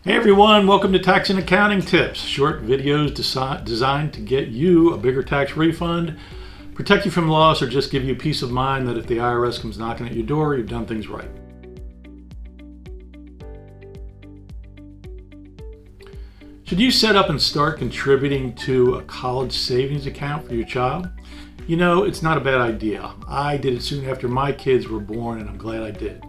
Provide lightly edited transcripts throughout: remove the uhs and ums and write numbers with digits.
Hey everyone, welcome to Tax and Accounting Tips, short videos designed to get you a bigger tax refund, protect you from loss, or just give you peace of mind that if the IRS comes knocking at your door, you've done things right. Should you set up and start contributing to a college savings account for your child? You know, it's not a bad idea. I did it soon after my kids were born, and I'm glad I did.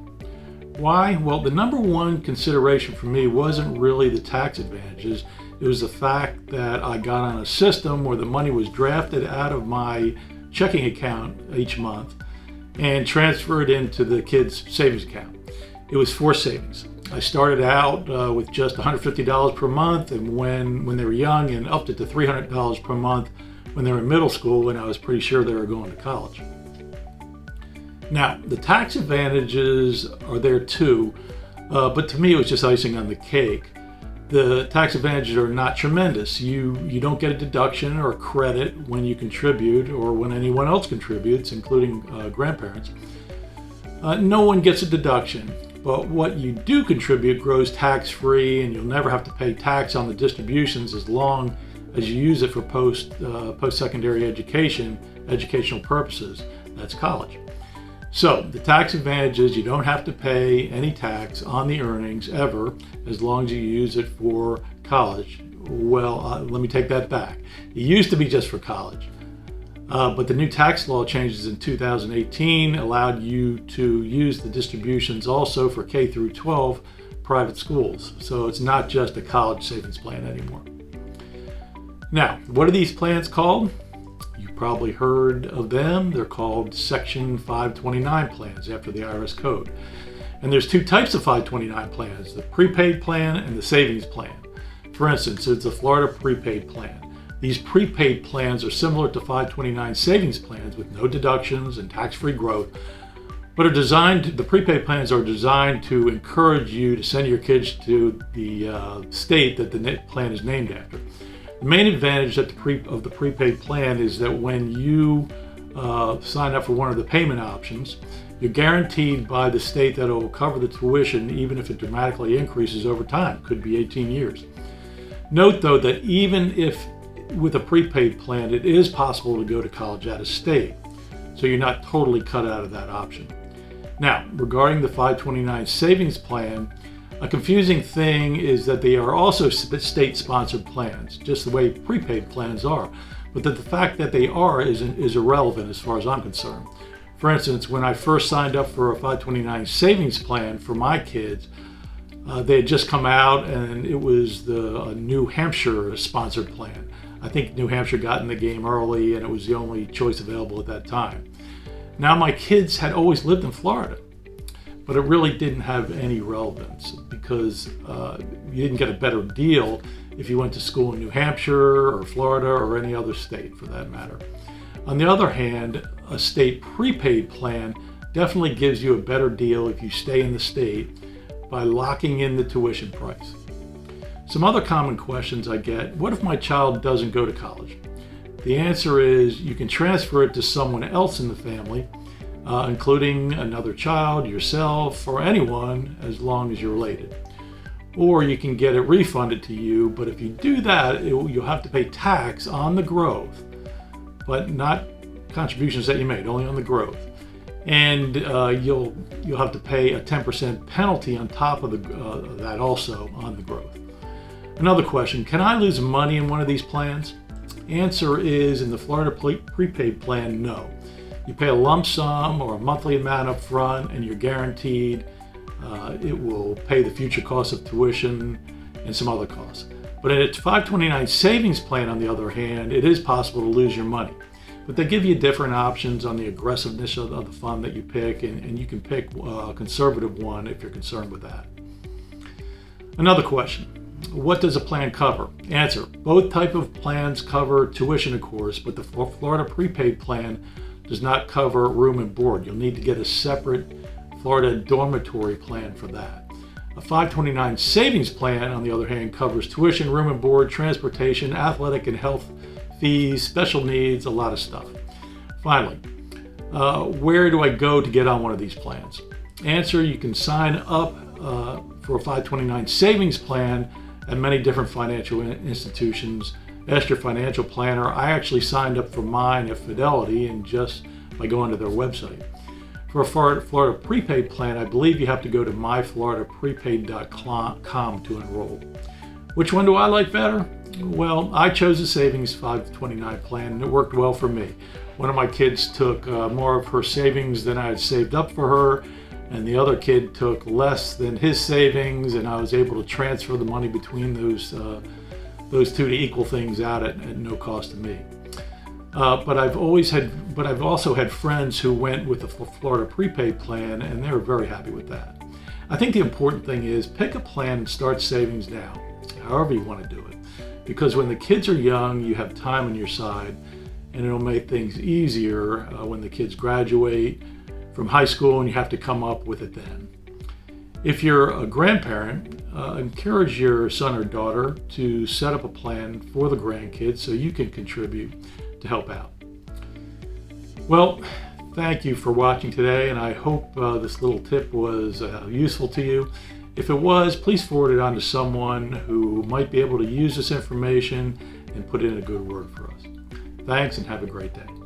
Why? Well, the number one consideration for me wasn't really the tax advantages. It was the fact that I got on a system where the money was drafted out of my checking account each month and transferred into the kids' savings account. It was forced savings. I started out with just $150 per month, and when they were young, and upped it to $300 per month when they were in middle school, and I was pretty sure they were going to college. Now, the tax advantages are there too, but to me it was just icing on the cake. The tax advantages are not tremendous. You don't get a deduction or a credit when you contribute or when anyone else contributes, including grandparents. No one gets a deduction, but what you do contribute grows tax-free, and you'll never have to pay tax on the distributions as long as you use it for post-secondary educational purposes. That's college. So the tax advantage is you don't have to pay any tax on the earnings ever as long as you use it for college. Well, let me take that back. It used to be just for college, but the new tax law changes in 2018 allowed you to use the distributions also for K through 12 private schools. So it's not just a college savings plan anymore. Now, what are these plans called? Probably heard of them. They're called Section 529 plans after the IRS code. And there's two types of 529 plans, the prepaid plan and the savings plan. For instance, it's a Florida prepaid plan. These prepaid plans are similar to 529 savings plans with no deductions and tax-free growth, but the prepaid plans are designed to encourage you to send your kids to the state that the plan is named after. The main advantage of the prepaid plan is that when you sign up for one of the payment options, you're guaranteed by the state that it will cover the tuition even if it dramatically increases over time. Could be 18 years. Note though that even if with a prepaid plan, it is possible to go to college out of state, so you're not totally cut out of that option. Now, regarding the 529 savings plan, a confusing thing is that they are also state-sponsored plans, just the way prepaid plans are, but that the fact that they are is irrelevant as far as I'm concerned. For instance, when I first signed up for a 529 savings plan for my kids, they had just come out and it was the New Hampshire sponsored plan. I think New Hampshire got in the game early and it was the only choice available at that time. Now my kids had always lived in Florida, but it really didn't have any relevance because you didn't get a better deal if you went to school in New Hampshire or Florida or any other state for that matter. On the other hand, a state prepaid plan definitely gives you a better deal if you stay in the state by locking in the tuition price. Some other common questions I get: what if my child doesn't go to college? The answer is you can transfer it to someone else in the family, including another child, yourself, or anyone, as long as you're related. Or you can get it refunded to you, but if you do that, you'll have to pay tax on the growth, but not contributions that you made, only on the growth. And you'll have to pay a 10% penalty on top of that also on the growth. Another question: can I lose money in one of these plans? Answer is, in the Florida prepaid plan, no. You pay a lump sum or a monthly amount up front, and you're guaranteed it will pay the future cost of tuition and some other costs. But in a 529 savings plan, on the other hand, it is possible to lose your money. But they give you different options on the aggressiveness of the fund that you pick, and you can pick a conservative one if you're concerned with that. Another question: what does a plan cover? Answer: both type of plans cover tuition, of course, but the Florida prepaid plan does not cover room and board. You'll need to get a separate Florida dormitory plan for that. A 529 savings plan, on the other hand, covers tuition, room and board, transportation, athletic and health fees, special needs, a lot of stuff. Finally, where do I go to get on one of these plans? Answer: you can sign up for a 529 savings plan at many different financial institutions. Ask your financial planner. I actually signed up for mine at Fidelity and just by going to their website. For a Florida prepaid plan, I believe you have to go to myfloridaprepaid.com to enroll. Which one do I like better? Well, I chose the savings 529 plan and it worked well for me. One of my kids took more of her savings than I had saved up for her, and the other kid took less than his savings, and I was able to transfer the money between those two to equal things out at no cost to me. But I've also had friends who went with the Florida prepaid plan, and they were very happy with that. I think the important thing is pick a plan and start savings now, however you want to do it. Because when the kids are young, you have time on your side, and it'll make things easier when the kids graduate from high school and you have to come up with it then. If you're a grandparent, encourage your son or daughter to set up a plan for the grandkids so you can contribute to help out. Well, thank you for watching today, and I hope this little tip was useful to you. If it was, please forward it on to someone who might be able to use this information and put in a good word for us. Thanks and have a great day.